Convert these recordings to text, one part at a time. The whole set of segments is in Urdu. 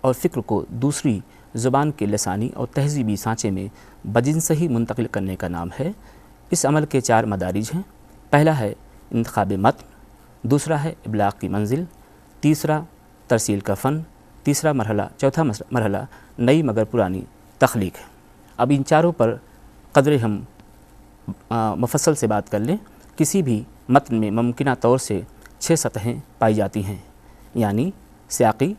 اور فکر کو دوسری زبان کے لسانی اور تہذیبی سانچے میں بجنس ہی منتقل کرنے کا نام ہے۔ اس عمل کے 4 مدارج ہیں۔ پہلا ہے انتخاب متن، دوسرا ہے ابلاغ کی منزل، تیسرا ترسیل کا فن، چوتھا مرحلہ نئی مگر پرانی تخلیق ہے۔ اب ان چاروں پر قدر ہم مفصل سے بات کر لیں۔ کسی بھی متن میں ممکنہ طور سے 6 سطحیں پائی جاتی ہیں، یعنی سیاقی،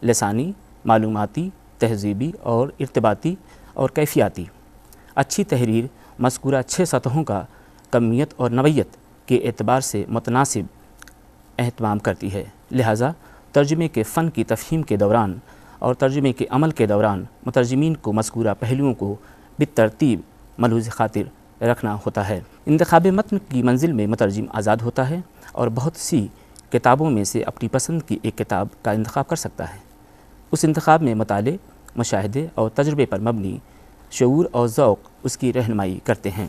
لسانی، معلوماتی، تہذیبی اور ارتباطی اور کیفیاتی۔ اچھی تحریر مذکورہ 6 سطحوں کا کمیت اور نوعیت کے اعتبار سے متناسب اہتمام کرتی ہے، لہٰذا ترجمے کے فن کی تفہیم کے دوران اور ترجمے کے عمل کے دوران مترجمین کو مذکورہ پہلوؤں کو بالترتیب ملحوظ خاطر رکھنا ہوتا ہے۔ انتخاب متن کی منزل میں مترجم آزاد ہوتا ہے اور بہت سی کتابوں میں سے اپنی پسند کی ایک کتاب کا انتخاب کر سکتا ہے۔ اس انتخاب میں مطالعے، مشاہدے اور تجربے پر مبنی شعور اور ذوق اس کی رہنمائی کرتے ہیں۔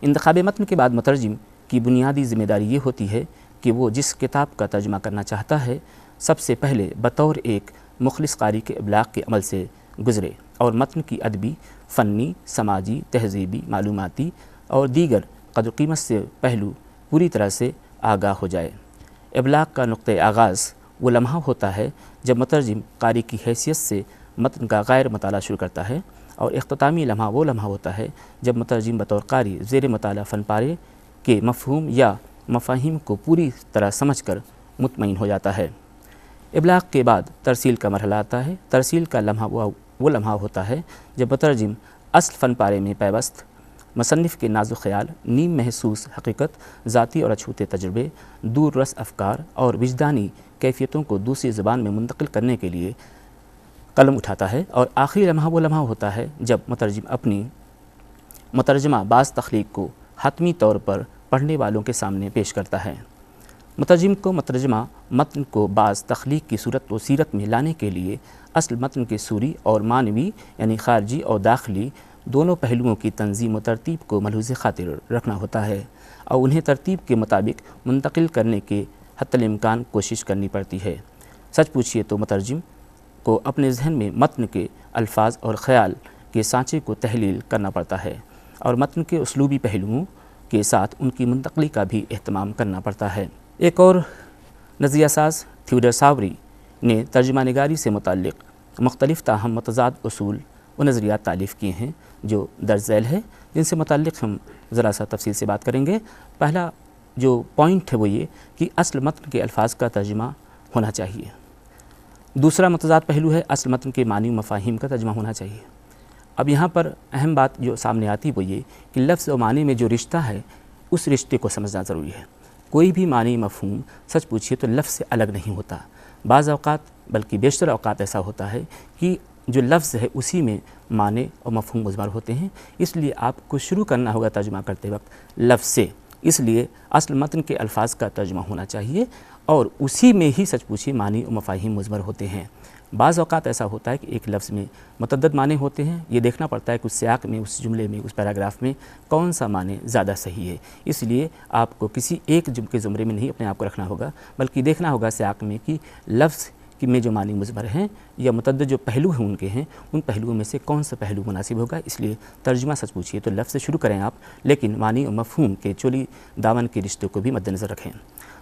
انتخاب متن کے بعد مترجم کی بنیادی ذمہ داری یہ ہوتی ہے کہ وہ جس کتاب کا ترجمہ کرنا چاہتا ہے سب سے پہلے بطور ایک مخلص قاری کے ابلاغ کے عمل سے گزرے اور متن کی ادبی، فنی، سماجی، تہذیبی، معلوماتی اور دیگر قدر قیمت سے پہلو پوری طرح سے آگاہ ہو جائے۔ ابلاغ کا نقطۂ آغاز وہ لمحہ ہوتا ہے جب مترجم قاری کی حیثیت سے متن کا غیر مطالعہ شروع کرتا ہے، اور اختتامی لمحہ وہ لمحہ ہوتا ہے جب مترجم بطور قاری زیر مطالعہ فن پارے کے مفہوم یا مفاہیم کو پوری طرح سمجھ کر مطمئن ہو جاتا ہے۔ ابلاغ کے بعد ترسیل کا مرحلہ آتا ہے۔ ترسیل کا لمحہ وہ لمحہ ہوتا ہے جب مترجم اصل فن پارے میں پیوست مصنف کے نازک خیال، نیم محسوس حقیقت، ذاتی اور اچھوتے تجربے، دور رس افکار اور وجدانی کیفیتوں کو دوسری زبان میں منتقل کرنے کے لیے قلم اٹھاتا ہے، اور آخری لمحہ وہ لمحہ ہوتا ہے جب مترجم اپنی مترجمہ باز تخلیق کو حتمی طور پر پڑھنے والوں کے سامنے پیش کرتا ہے۔ مترجم کو مترجمہ متن کو باز تخلیق کی صورت و سیرت میں لانے کے لیے اصل متن کے سوری اور معنوی یعنی خارجی اور داخلی دونوں پہلوؤں کی تنظیم و ترتیب کو ملحوظ خاطر رکھنا ہوتا ہے اور انہیں ترتیب کے مطابق منتقل کرنے کے حتی الامکان کوشش کرنی پڑتی ہے۔ سچ پوچھیے تو مترجم کو اپنے ذہن میں متن کے الفاظ اور خیال کے سانچے کو تحلیل کرنا پڑتا ہے اور متن کے اسلوبی پہلوؤں کے ساتھ ان کی منتقلی کا بھی اہتمام کرنا پڑتا ہے۔ ایک اور نظریہ ساز تھیوڈر ساوری نے ترجمہ نگاری سے متعلق مختلف تاہم متضاد اصول و نظریات تالیف کیے ہیں جو درج ذیل ہے، جن سے متعلق ہم ذرا سا تفصیل سے بات کریں گے۔ پہلا جو پوائنٹ ہے وہ یہ کہ اصل متن کے الفاظ کا ترجمہ ہونا چاہیے۔ دوسرا متضاد پہلو ہے اصل متن کے معنی و مفاہیم کا ترجمہ ہونا چاہیے۔ اب یہاں پر اہم بات جو سامنے آتی وہ یہ کہ لفظ و معنی میں جو رشتہ ہے اس رشتے کو سمجھنا ضروری ہے۔ کوئی بھی معنی مفہوم سچ پوچھیے تو لفظ سے الگ نہیں ہوتا۔ بعض اوقات بلکہ بیشتر اوقات ایسا ہوتا ہے کہ جو لفظ ہے اسی میں معنی اور مفہوم مضمر ہوتے ہیں، اس لیے آپ کو شروع کرنا ہوگا ترجمہ کرتے وقت لفظ سے، اس لیے اصل متن کے الفاظ کا ترجمہ ہونا چاہیے اور اسی میں ہی سچ پوچھیے معنی و مفاہیم مضمر ہوتے ہیں۔ بعض اوقات ایسا ہوتا ہے کہ ایک لفظ میں متعدد معنی ہوتے ہیں، یہ دیکھنا پڑتا ہے کہ اس سیاق میں، اس جملے میں، اس پیراگراف میں کون سا معنی زیادہ صحیح ہے۔ اس لیے آپ کو کسی ایک کے زمرے میں نہیں اپنے آپ کو رکھنا ہوگا، بلکہ دیکھنا ہوگا سیاق میں کہ لفظ میں جو معنی مضمر ہیں یا متعدد جو پہلو ہیں ان کے ہیں، ان پہلوؤں میں سے کون سا پہلو مناسب ہوگا۔ اس لیے ترجمہ سچ پوچھیے تو لفظ سے شروع کریں آپ، لیکن معنی اور مفہوم کے چولی دامن کے رشتے کو بھی مد نظر رکھیں۔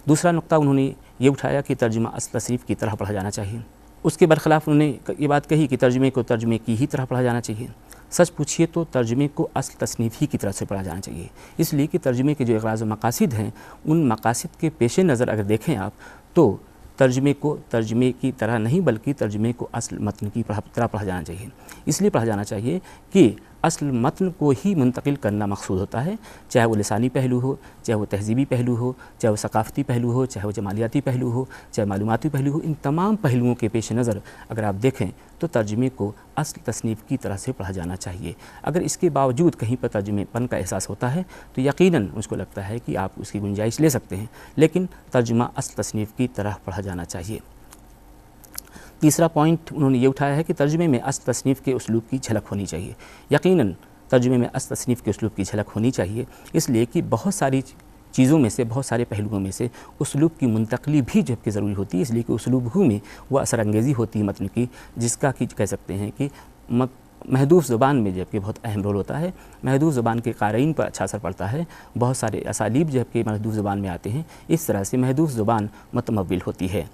دوسرا نقطہ انہوں نے یہ اٹھایا کہ ترجمہ اصل تصریف کی طرح پڑھا جانا چاہیے۔ اس کے برخلاف انہوں نے یہ بات کہی کہ ترجمے کو ترجمے کی ہی طرح پڑھا جانا چاہیے۔ سچ پوچھیے تو ترجمے کو اصل تصنیف ہی کی طرح سے پڑھا جانا چاہیے، اس لیے کہ ترجمے کے جو اغراض و مقاصد ہیں ان مقاصد کے پیش نظر اگر دیکھیں آپ تو ترجمے کو ترجمے کی طرح نہیں بلکہ ترجمے کو اصل متن کی طرح پڑھا جانا چاہیے۔ اس لیے پڑھا جانا چاہیے کہ اصل متن کو ہی منتقل کرنا مقصود ہوتا ہے، چاہے وہ لسانی پہلو ہو، چاہے وہ تہذیبی پہلو ہو، چاہے وہ ثقافتی پہلو ہو، چاہے وہ جمالیاتی پہلو ہو، چاہے معلوماتی پہلو ہو۔ ان تمام پہلوؤں کے پیش نظر اگر آپ دیکھیں تو ترجمے کو اصل تصنیف کی طرح سے پڑھا جانا چاہیے۔ اگر اس کے باوجود کہیں پر ترجمے پن کا احساس ہوتا ہے تو یقیناً مجھ کو لگتا ہے کہ آپ اس کی گنجائش لے سکتے ہیں، لیکن ترجمہ اصل تصنیف کی طرح پڑھا جانا چاہیے۔ تیسرا پوائنٹ انہوں نے یہ اٹھایا ہے کہ ترجمے میں اصل تصنیف کے اسلوب کی جھلک ہونی چاہیے۔ یقیناً ترجمے میں اصل تصنیف کے اسلوب کی جھلک ہونی چاہیے، اس لیے کہ بہت ساری چیزوں میں سے، بہت سارے پہلوؤں میں سے اسلوب کی منتقلی بھی جب کہ ضروری ہوتی ہے، اس لیے کہ اسلوب ہی میں وہ اثر انگیزی ہوتی ہے متن کی، جس کا کہ کہہ سکتے ہیں کہ محدود زبان میں جب کہ بہت اہم رول ہوتا ہے، محدود زبان کے قارئین پر اچھا اثر پڑتا ہے، بہت سارے اسالیب جب کہ محدود زبان میں آتے ہیں، اس طرح سے محدود زبان متمول ہوتی ہے۔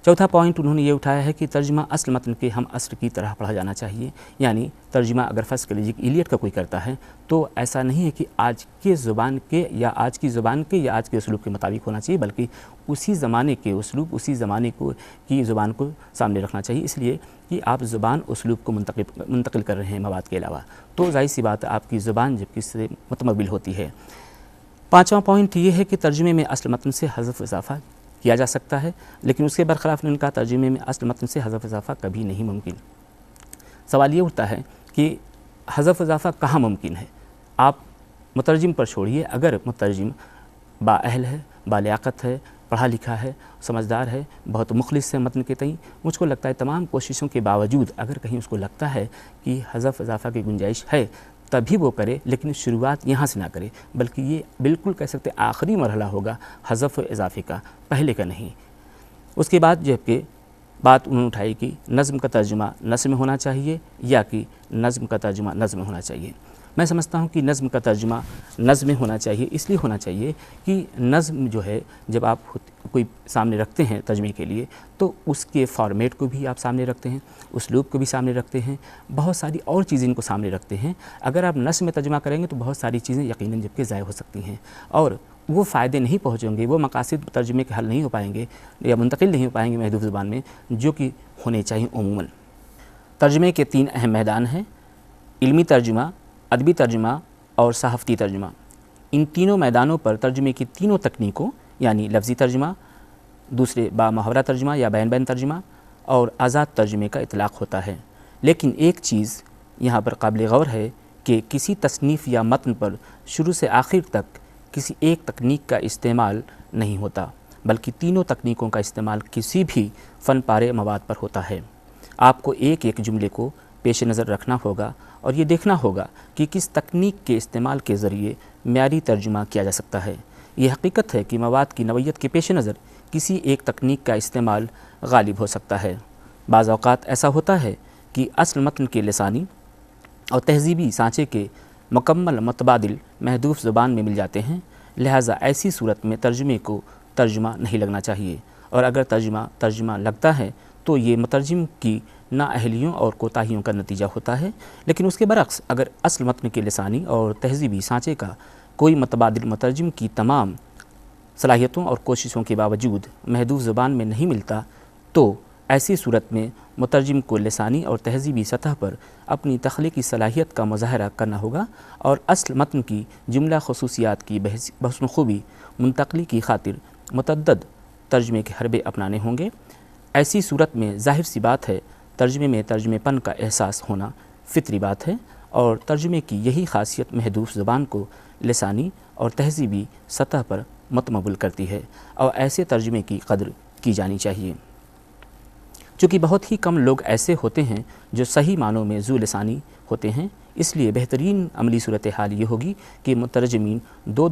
چوتھا پوائنٹ انہوں نے یہ اٹھایا ہے کہ ترجمہ اصل متن کے ہم اثر کی طرح پڑھا جانا چاہیے، یعنی ترجمہ اگر فرض کر لیجیے کہ ایلیٹ کا کوئی کرتا ہے تو ایسا نہیں ہے کہ آج کے زبان کے یا آج کی زبان کے یا آج کے اسلوب کے مطابق ہونا چاہیے، بلکہ اسی زمانے کے اسلوب، اسی زمانے کی زبان کو سامنے رکھنا چاہیے، اس لیے کہ آپ زبان اسلوب کو منتقل کر رہے ہیں مواد کے علاوہ، تو ظاہر سی بات ہے آپ کی زبان جب کس سے متمول ہوتی ہے۔ پانچواں پوائنٹ یہ ہے کہ ترجمے میں اصل متن سے حذف اضافہ کیا جا سکتا ہے، لیکن اس کے برخلاف ان کا ترجمے میں اصل متن سے حذف اضافہ کبھی نہیں ممکن۔ سوال یہ اٹھتا ہے کہ حذف اضافہ کہاں ممکن ہے؟ آپ مترجم پر چھوڑیے، اگر مترجم بااہل ہے، بالیاقت ہے، پڑھا لکھا ہے، سمجھدار ہے، بہت مخلص ہے متن کے تئیں، مجھ کو لگتا ہے تمام کوششوں کے باوجود اگر کہیں اس کو لگتا ہے کہ حذف اضافہ کی گنجائش ہے تبھی وہ کرے، لیکن شروعات یہاں سے نہ کرے، بلکہ یہ بالکل کہہ سکتے آخری مرحلہ ہوگا حذف اضافے کا، پہلے کا نہیں۔ اس کے بعد جب کہ بات انہوں نے اٹھائی کہ نظم کا ترجمہ نثر میں ہونا چاہیے یا کہ نظم کا ترجمہ نظم میں ہونا چاہیے، میں سمجھتا ہوں کہ نظم کا ترجمہ نظم میں ہونا چاہیے، اس لیے ہونا چاہیے کہ نظم جو ہے جب آپ کوئی سامنے رکھتے ہیں ترجمے کے لیے تو اس کے فارمیٹ کو بھی آپ سامنے رکھتے ہیں، اسلوب کو بھی سامنے رکھتے ہیں، بہت ساری اور چیزیں ان کو سامنے رکھتے ہیں۔ اگر آپ نثر میں ترجمہ کریں گے تو بہت ساری چیزیں یقیناً جب کہ ضائع ہو سکتی ہیں اور وہ فائدے نہیں پہنچیں گے، وہ مقاصد ترجمے کے حل نہیں ہو پائیں گے یا منتقل نہیں ہو پائیں گے محدود زبان میں جو کہ ہونے چاہیے عموماً۔ ترجمے کے 3 اہم میدان ہیں: علمی ترجمہ، ادبی ترجمہ اور صحافتی ترجمہ۔ ان تینوں میدانوں پر ترجمے کی تینوں تکنیکوں یعنی لفظی ترجمہ، دوسرے بامحاورہ ترجمہ یا بین ترجمہ اور آزاد ترجمے کا اطلاق ہوتا ہے۔ لیکن ایک چیز یہاں پر قابل غور ہے کہ کسی تصنیف یا متن پر شروع سے آخر تک کسی ایک تکنیک کا استعمال نہیں ہوتا، بلکہ تینوں تکنیکوں کا استعمال کسی بھی فن پارے مواد پر ہوتا ہے۔ آپ کو ایک ایک جملے کو پیش نظر رکھنا ہوگا اور یہ دیکھنا ہوگا کہ کس تکنیک کے استعمال کے ذریعے معیاری ترجمہ کیا جا سکتا ہے۔ یہ حقیقت ہے کہ مواد کی نوعیت کے پیش نظر کسی ایک تکنیک کا استعمال غالب ہو سکتا ہے۔ بعض اوقات ایسا ہوتا ہے کہ اصل متن کے لسانی اور تہذیبی سانچے کے مکمل متبادل محدود زبان میں مل جاتے ہیں، لہٰذا ایسی صورت میں ترجمے کو ترجمہ نہیں لگنا چاہیے، اور اگر ترجمہ لگتا ہے تو یہ مترجم کی نااہلیوں اور کوتاہیوں کا نتیجہ ہوتا ہے۔ لیکن اس کے برعکس اگر اصل متن کے لسانی اور تہذیبی سانچے کا کوئی متبادل مترجم کی تمام صلاحیتوں اور کوششوں کے باوجود محدود زبان میں نہیں ملتا تو ایسی صورت میں مترجم کو لسانی اور تہذیبی سطح پر اپنی صلاحیت کا مظاہرہ کرنا ہوگا اور اصل متن کی جملہ خصوصیات کی بحسن خوبی منتقلی کی خاطر متعدد ترجمے کے حربے اپنانے ہوں گے۔ ایسی صورت میں ظاہر سی بات ہے ترجمے میں ترجمے پن کا احساس ہونا فطری بات ہے، اور ترجمے کی یہی خاصیت محدود زبان کو لسانی اور تہذیبی سطح پر متمول کرتی ہے، اور ایسے ترجمے کی قدر کی جانی چاہیے۔ چونکہ بہت ہی کم لوگ ایسے ہوتے ہیں جو صحیح معنوں میں ذو لسانی ہوتے ہیں، اس لیے بہترین عملی صورتحال یہ ہوگی کہ مترجمین دو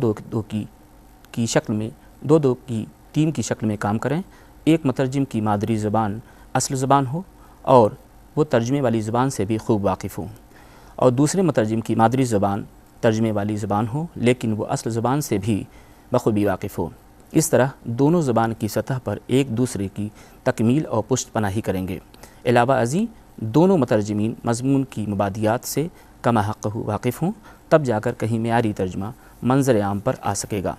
کی ٹیم کی شکل میں کام کریں۔ ایک مترجم کی مادری زبان اصل زبان ہو اور وہ ترجمے والی زبان سے بھی خوب واقف ہوں، اور دوسرے مترجم کی مادری زبان ترجمے والی زبان ہو لیکن وہ اصل زبان سے بھی بخوبی واقف ہو۔ اس طرح دونوں زبان کی سطح پر ایک دوسرے کی تکمیل اور پشت پناہی کریں گے۔ علاوہ ازیں دونوں مترجمین مضمون کی مبادیات سے کما حق واقف ہوں، تب جا کر کہیں معیاری ترجمہ منظر عام پر آ سکے گا۔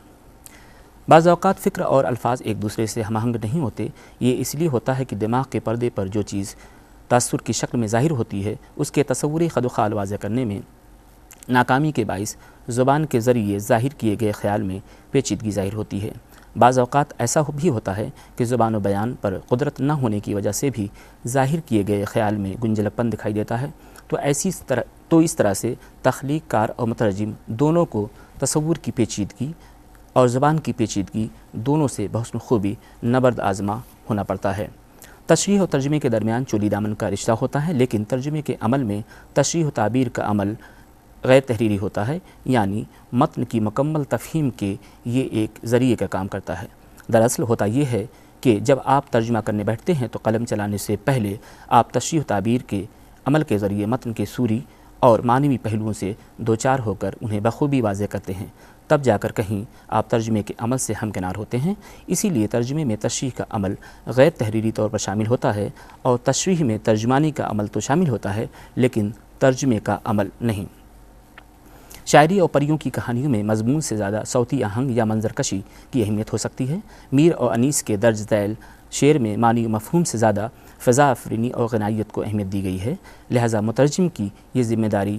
بعض اوقات فکر اور الفاظ ایک دوسرے سے ہم آہنگ نہیں ہوتے، یہ اس لیے ہوتا ہے کہ دماغ کے پردے پر جو چیز تاثر کی شکل میں ظاہر ہوتی ہے اس کے تصوری خد و خال واضح کرنے میں ناکامی کے باعث زبان کے ذریعے ظاہر کیے گئے خیال میں پیچیدگی ظاہر ہوتی ہے۔ بعض اوقات ایسا بھی ہوتا ہے کہ زبان و بیان پر قدرت نہ ہونے کی وجہ سے بھی ظاہر کیے گئے خیال میں گنجلک پن دکھائی دیتا ہے، تو اس طرح سے تخلیق کار اور مترجم دونوں کو تصور کی پیچیدگی اور زبان کی پیچیدگی دونوں سے بحسن خوبی نبرد آزما ہونا پڑتا ہے۔ تشریح اور ترجمے کے درمیان چولی دامن کا رشتہ ہوتا ہے، لیکن ترجمے کے عمل میں تشریح و تعبیر کا عمل غیر تحریری ہوتا ہے، یعنی متن کی مکمل تفہیم کے یہ ایک ذریعے کا کام کرتا ہے۔ دراصل ہوتا یہ ہے کہ جب آپ ترجمہ کرنے بیٹھتے ہیں تو قلم چلانے سے پہلے آپ تشریح و تعبیر کے عمل کے ذریعے متن کے صوری اور معنوی پہلوؤں سے دوچار ہو کر انہیں بخوبی واضح کرتے ہیں، تب جا کر کہیں آپ ترجمے کے عمل سے ہمکنار ہوتے ہیں۔ اسی لیے ترجمے میں تشریح کا عمل غیر تحریری طور پر شامل ہوتا ہے، اور تشریح میں ترجمانی کا عمل تو شامل ہوتا ہے لیکن ترجمے کا عمل نہیں۔ شاعری اور پریوں کی کہانیوں میں مضمون سے زیادہ صوتی آہنگ یا منظر کشی کی اہمیت ہو سکتی ہے۔ میر اور انیس کے درج ذیل شعر میں معنی و مفہوم سے زیادہ فضا آفرینی اور غنائیت کو اہمیت دی گئی ہے، لہذا مترجم کی یہ ذمہ داری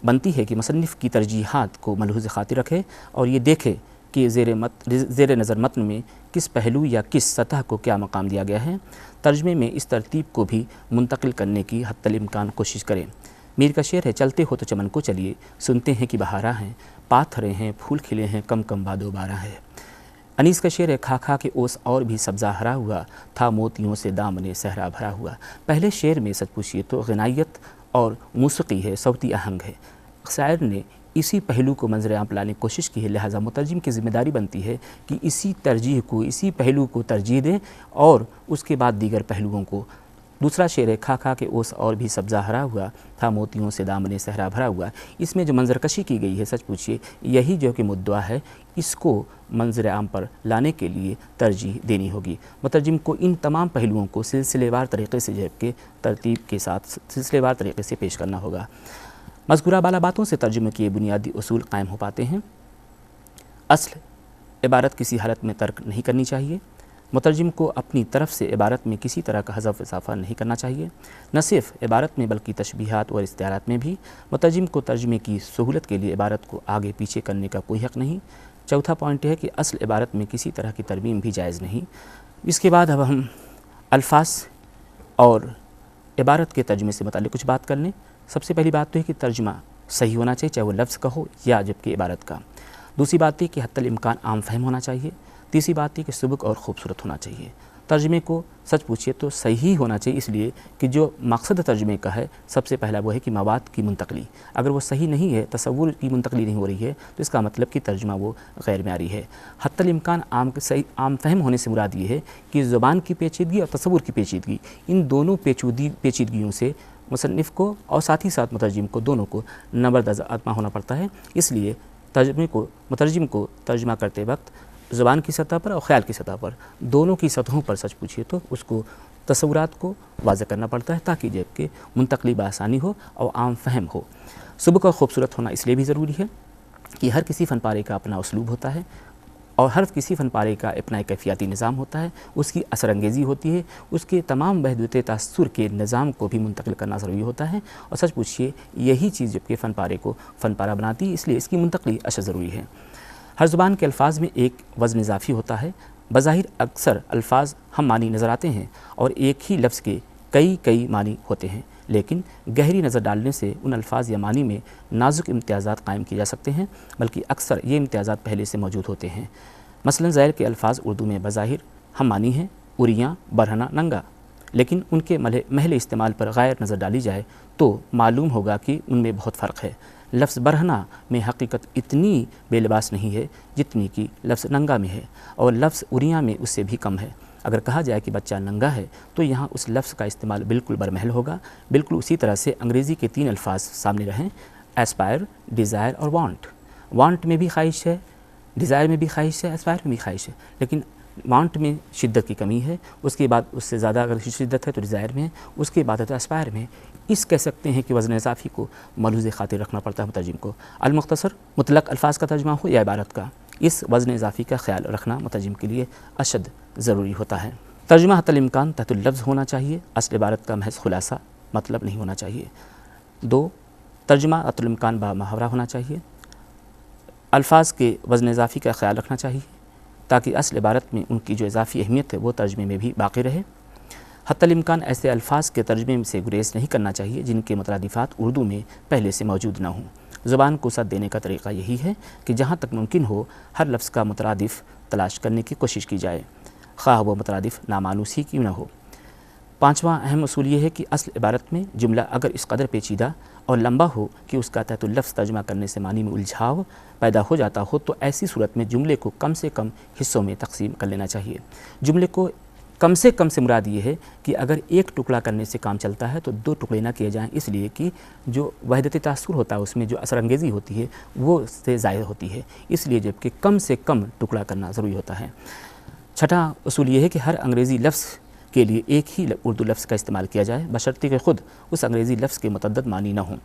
بنتی ہے کہ مصنف کی ترجیحات کو ملحوظ خاطر رکھے اور یہ دیکھے کہ زیر نظر متن میں کس پہلو یا کس سطح کو کیا مقام دیا گیا ہے۔ ترجمے میں اس ترتیب کو بھی منتقل کرنے کی حتی الامکان کوشش کریں۔ میر کا شعر ہے، چلتے ہو تو چمن کو چلیے، سنتے ہیں کہ بہارا ہیں، پاتھرے ہیں، پھول کھلے ہیں، کم کم بادو بارہ ہے۔ انیس کا شعر ہے، کھا کھا کے اوس اور بھی سبزہ ہرا ہوا تھا، موتیوں سے دامن صحرا بھرا ہوا۔ پہلے شعر میں سچ پوچھیے تو غنائیت اور موسیقی ہے، صوتی آہنگ ہے۔ شاعر نے اسی پہلو کو منظر عام پر لانے کی کوشش کی ہے، لہٰذا مترجم کی ذمہ داری بنتی ہے کہ اسی پہلو کو ترجیح دے اور اس کے بعد دیگر پہلوؤں کو۔ دوسرا شعر ہے، کھا کھا کے اوس اور بھی سبزہ ہرا ہوا تھا، موتیوں سے دامن صحرا بھرا ہوا۔ اس میں جو منظر کشی کی گئی ہے، سچ پوچھیے یہی جو کہ مدعا ہے، اس کو منظر عام پر لانے کے لیے ترجیح دینی ہوگی۔ مترجم کو ان تمام پہلوؤں کو سلسلے وار طریقے سے ترتیب کے ساتھ سلسلے وار طریقے سے پیش کرنا ہوگا۔ مذکورہ بالا باتوں سے ترجمے کے بنیادی اصول قائم ہو پاتے ہیں۔ اصل عبارت کسی حالت میں ترک نہیں کرنی چاہیے۔ مترجم کو اپنی طرف سے عبارت میں کسی طرح کا حذف اضافہ نہیں کرنا چاہیے، نہ صرف عبارت میں بلکہ تشبیہات اور استعارات میں بھی۔ مترجم کو ترجمے کی سہولت کے لیے عبارت کو آگے پیچھے کرنے کا کوئی حق نہیں۔ چوتھا پوائنٹ ہے کہ اصل عبارت میں کسی طرح کی ترمیم بھی جائز نہیں۔ اس کے بعد اب ہم الفاظ اور عبارت کے ترجمے سے متعلق کچھ بات کر لیں۔ سب سے پہلی بات تو ہے کہ ترجمہ صحیح ہونا چاہیے، چاہے وہ لفظ کا ہو یا جبکہ عبارت کا۔ دوسری بات یہ کہ حتی الامکان عام فہم ہونا چاہیے۔ تیسری بات یہ کہ سبک اور خوبصورت ہونا چاہیے۔ ترجمے کو سچ پوچھیے تو صحیح ہونا چاہیے، اس لیے کہ جو مقصد ترجمے کا ہے سب سے پہلا وہ ہے کہ مواد کی منتقلی۔ اگر وہ صحیح نہیں ہے، تصور کی منتقلی نہیں ہو رہی ہے، تو اس کا مطلب کہ ترجمہ وہ غیر معیاری ہے۔ حتی الامکان عام فہم ہونے سے مراد یہ ہے کہ زبان کی پیچیدگی اور تصور کی پیچیدگی، ان دونوں پیچیدگیوں سے مصنف کو اور ساتھ ہی ساتھ مترجم کو دونوں کو نبرد آزما ہونا پڑتا ہے۔ اس لیے مترجم کو ترجمہ کرتے وقت زبان کی سطح پر اور خیال کی سطح پر، دونوں کی سطحوں پر سچ پوچھیے تو اس کو تصورات کو واضح کرنا پڑتا ہے، تاکہ جب کہ منتقلی بآسانی ہو اور عام فہم ہو۔ سبک اور خوبصورت ہونا اس لیے بھی ضروری ہے کہ ہر کسی فن پارے کا اپنا اسلوب ہوتا ہے اور ہر کسی فن پارے کا اپنا ایک کیفیاتی نظام ہوتا ہے، اس کی اثر انگیزی ہوتی ہے، اس کے تمام بحدود تاثر کے نظام کو بھی منتقل کرنا ضروری ہوتا ہے، اور سچ پوچھیے یہی چیز جب کہ فن پارے کو فن پارہ بناتی ہے، اس لیے اس کی منتقلی اشد ضروری ہے۔ ہر زبان کے الفاظ میں ایک وزن اضافی ہوتا ہے۔ بظاہر اکثر الفاظ ہم معنی نظر آتے ہیں اور ایک ہی لفظ کے کئی معنی ہوتے ہیں، لیکن گہری نظر ڈالنے سے ان الفاظ یا معنی میں نازک امتیازات قائم کیے جا سکتے ہیں، بلکہ اکثر یہ امتیازات پہلے سے موجود ہوتے ہیں۔ مثلا ذیل کے الفاظ اردو میں بظاہر ہم معنی ہیں، اریاں، برہنہ، ننگا، لیکن ان کے محل استعمال پر غیر نظر ڈالی جائے تو معلوم ہوگا کہ ان میں بہت فرق ہے۔ لفظ برہنہ میں حقیقت اتنی بے لباس نہیں ہے جتنی کہ لفظ ننگا میں ہے، اور لفظ اریاں میں اس سے بھی کم ہے۔ اگر کہا جائے کہ بچہ ننگا ہے تو یہاں اس لفظ کا استعمال بالکل برمحل ہوگا۔ بالکل اسی طرح سے انگریزی کے 3 الفاظ سامنے رہیں، ایسپائر، ڈیزائر اور وانٹ۔ وانٹ میں بھی خواہش ہے، ڈیزائر میں بھی خواہش ہے، ایسپائر میں بھی خواہش ہے، لیکن وانٹ میں شدت کی کمی ہے، اس کے بعد اس سے زیادہ اگر شدت ہے تو ڈیزائر میں ہے، اس کے بعد ہے تو ایسپائر میں۔ اس کہہ سکتے ہیں کہ وزن اضافی کو ملحوظ خاطر رکھنا پڑتا ہے مترجم کو۔ المختصر مطلق الفاظ کا ترجمہ ہو یا عبارت کا، اس وزن اضافی کا خیال رکھنا مترجم کے لیے اشد ضروری ہوتا ہے۔ ترجمہ حتی الامکان تحت اللفظ ہونا چاہیے، اصل عبارت کا محض خلاصہ مطلب نہیں ہونا چاہیے۔ 2، ترجمہ حتی الامکان با محاورہ ہونا چاہیے۔ الفاظ کے وزن اضافی کا خیال رکھنا چاہیے تاکہ اصل عبارت میں ان کی جو اضافی اہمیت ہے وہ ترجمے میں بھی باقی رہے۔ حتی الامکان ایسے الفاظ کے ترجمے سے گریز نہیں کرنا چاہیے جن کے مترادفات اردو میں پہلے سے موجود نہ ہوں۔ زبان کو سد دینے کا طریقہ یہی ہے کہ جہاں تک ممکن ہو ہر لفظ کا مترادف تلاش کرنے کی کوشش کی جائے، خواہ وہ مترادف نامانوس ہی کیوں نہ ہو۔ 5واں اہم اصول یہ ہے کہ اصل عبارت میں جملہ اگر اس قدر پیچیدہ اور لمبا ہو کہ اس کا تحت اللفظ ترجمہ کرنے سے معنی میں الجھاؤ پیدا ہو جاتا ہو تو ایسی صورت میں جملے کو کم سے کم حصوں میں تقسیم کر لینا چاہیے۔ جملے کو کم سے مراد یہ ہے کہ اگر ایک ٹکڑا کرنے سے کام چلتا ہے تو دو ٹکڑے نہ کیے جائیں، اس لیے کہ جو وحدت تاثر ہوتا ہے اس میں جو اثر انگیزی ہوتی ہے وہ اس سے زائد ہوتی ہے، اس لیے جبکہ کم سے کم ٹکڑا کرنا ضروری ہوتا ہے۔ چھٹا اصول یہ ہے کہ ہر انگریزی لفظ کے لیے ایک ہی اردو لفظ کا استعمال کیا جائے، بشرطے کہ خود اس انگریزی لفظ کے متعدد معنی نہ ہوں۔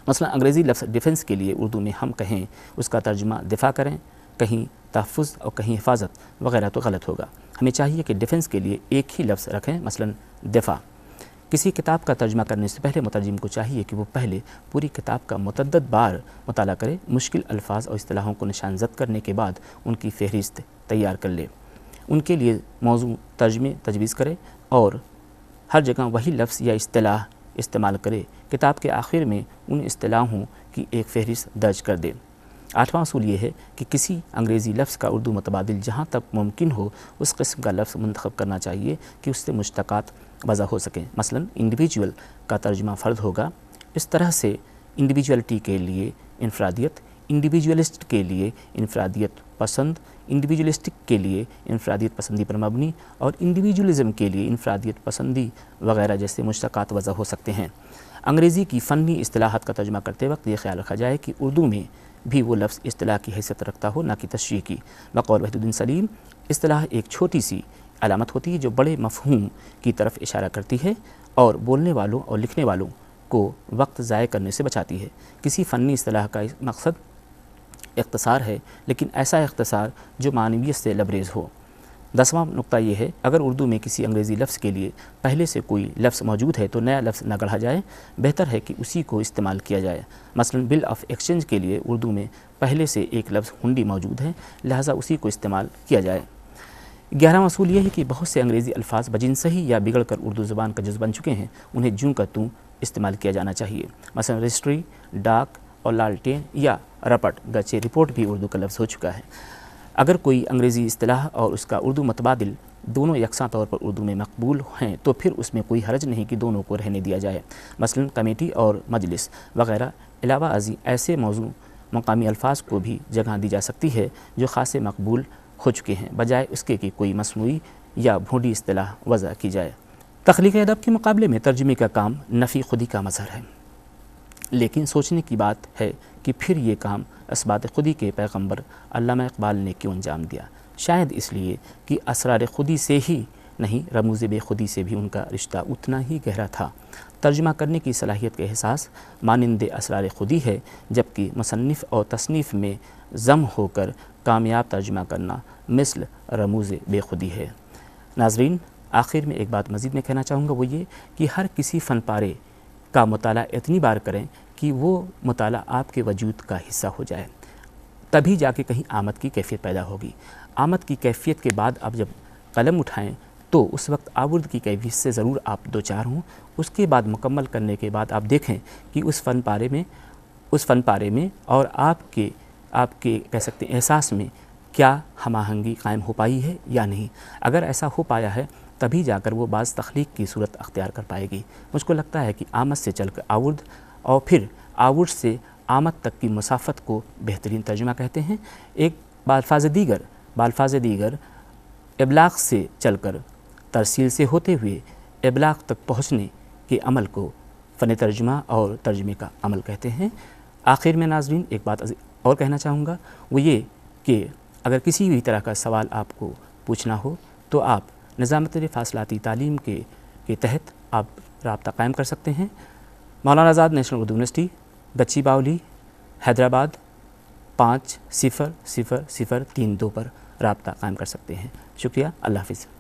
مثلا انگریزی لفظ ڈیفنس کے لیے اردو میں ہم کہیں اس کا ترجمہ دفاع کریں، کہیں تحفظ اور کہیں حفاظت وغیرہ تو غلط ہوگا۔ ہمیں چاہیے کہ ڈیفنس کے لیے ایک ہی لفظ رکھیں، مثلا دفاع۔ کسی کتاب کا ترجمہ کرنے سے پہلے مترجم کو چاہیے کہ وہ پہلے پوری کتاب کا متعدد بار مطالعہ کرے، مشکل الفاظ اور اصطلاحوں کو نشان زد کرنے کے بعد ان کی فہرست تیار کر لے، ان کے لیے موضوع ترجمے تجویز کرے اور ہر جگہ وہی لفظ یا اصطلاح استعمال کرے۔ کتاب کے آخر میں ان اصطلاحوں کی ایک فہرست درج کر دے۔ آٹھواں اصول یہ ہے کہ کسی انگریزی لفظ کا اردو متبادل جہاں تک ممکن ہو اس قسم کا لفظ منتخب کرنا چاہیے کہ اس سے مشتقات وضع ہو سکیں۔ مثلا انڈیویجول کا ترجمہ فرد ہوگا، اس طرح سے انڈیویجولیٹی کے لیے انفرادیت، انڈیویجولسٹ کے لیے انفرادیت پسند، انڈیویجولسٹک کے لیے انفرادیت پسندی پر مبنی اور انڈیویجولزم کے لیے انفرادیت پسندی وغیرہ جیسے مشتقات وضع ہو سکتے ہیں۔ انگریزی کی فنی اصطلاحات کا ترجمہ کرتے وقت یہ خیال رکھا جائے کہ اردو میں بھی وہ لفظ اصطلاح کی حیثیت رکھتا ہو، نہ کہ تشریح کی۔ بقول وحید الدین سلیم، اصطلاح ایک چھوٹی سی علامت ہوتی ہے جو بڑے مفہوم کی طرف اشارہ کرتی ہے اور بولنے والوں اور لکھنے والوں کو وقت ضائع کرنے سے بچاتی ہے۔ کسی فنی اصطلاح کا مقصد اختصار ہے، لیکن ایسا اختصار جو معنویت سے لبریز ہو۔ 10واں نقطہ یہ ہے، اگر اردو میں کسی انگریزی لفظ کے لیے پہلے سے کوئی لفظ موجود ہے تو نیا لفظ نہ گڑھا جائے، بہتر ہے کہ اسی کو استعمال کیا جائے۔ مثلا بل آف ایکسچینج کے لیے اردو میں پہلے سے ایک لفظ ہنڈی موجود ہے، لہٰذا اسی کو استعمال کیا جائے۔ 11واں اصول یہ ہے کہ بہت سے انگریزی الفاظ بجنسہی یا بگڑ کر اردو زبان کا جز بن چکے ہیں، انہیں جوں کا توں استعمال کیا جانا چاہیے۔ مثلا رجسٹری، ڈاک اور لالٹین یا رپٹ، گرچہ رپورٹ بھی اردو کا لفظ ہو چکا ہے۔ اگر کوئی انگریزی اصطلاح اور اس کا اردو متبادل دونوں یکساں طور پر اردو میں مقبول ہیں تو پھر اس میں کوئی حرج نہیں کہ دونوں کو رہنے دیا جائے۔ مثلا کمیٹی اور مجلس وغیرہ علاوہ ازیں ایسے موضوع مقامی الفاظ کو بھی جگہ دی جا سکتی ہے جو خاصے مقبول ہو چکے ہیں، بجائے اس کے کہ کوئی مصنوعی یا بھونڈی اصطلاح وضع کی جائے۔ تخلیق ادب کے مقابلے میں ترجمے کا کام نفی خودی کا مظہر ہے، لیکن سوچنے کی بات ہے کہ پھر یہ کام اثبات خودی کے پیغمبر علامہ اقبال نے کیوں انجام دیا؟ شاید اس لیے کہ اسرار خودی سے ہی نہیں، رموز بے خودی سے بھی ان کا رشتہ اتنا ہی گہرا تھا۔ ترجمہ کرنے کی صلاحیت کا احساس مانند اسرار خودی ہے، جبکہ مصنف اور تصنیف میں ضم ہو کر کامیاب ترجمہ کرنا مثل رموز بے خودی ہے۔ ناظرین، آخر میں ایک بات مزید میں کہنا چاہوں گا، وہ یہ کہ ہر کسی فن پارے کا مطالعہ اتنی بار کریں کہ وہ مطالعہ آپ کے وجود کا حصہ ہو جائے، تبھی جا کے کہیں آمد کی کیفیت پیدا ہوگی۔ آمد کی کیفیت کے بعد آپ جب قلم اٹھائیں تو اس وقت آورد کی کیفیت سے ضرور آپ دو چار ہوں۔ اس کے بعد مکمل کرنے کے بعد آپ دیکھیں کہ اس فن پارے میں اور آپ کے کہہ سکتے ہیں احساس میں کیا ہم آہنگی قائم ہو پائی ہے یا نہیں۔ اگر ایسا ہو پایا ہے تبھی جا کر وہ بعض تخلیق کی صورت اختیار کر پائے گی۔ مجھ کو لگتا ہے کہ آمد سے چل کر آورد اور پھر آورد سے آمد تک کی مسافت کو بہترین ترجمہ کہتے ہیں۔ ایک بالفاظ دیگر ابلاغ سے چل کر ترسیل سے ہوتے ہوئے ابلاغ تک پہنچنے کے عمل کو فن ترجمہ اور ترجمے کا عمل کہتے ہیں۔ آخر میں ناظرین ایک بات اور کہنا چاہوں گا، وہ یہ کہ اگر کسی بھی طرح کا سوال آپ کو پوچھنا ہو تو آپ نظامت فاصلاتی تعلیم کے تحت آپ رابطہ قائم کر سکتے ہیں۔ مولانا آزاد نیشنل اردو یونیورسٹی، بچی باولی، حیدرآباد 500032 پر رابطہ قائم کر سکتے ہیں۔ شکریہ، اللہ حافظ۔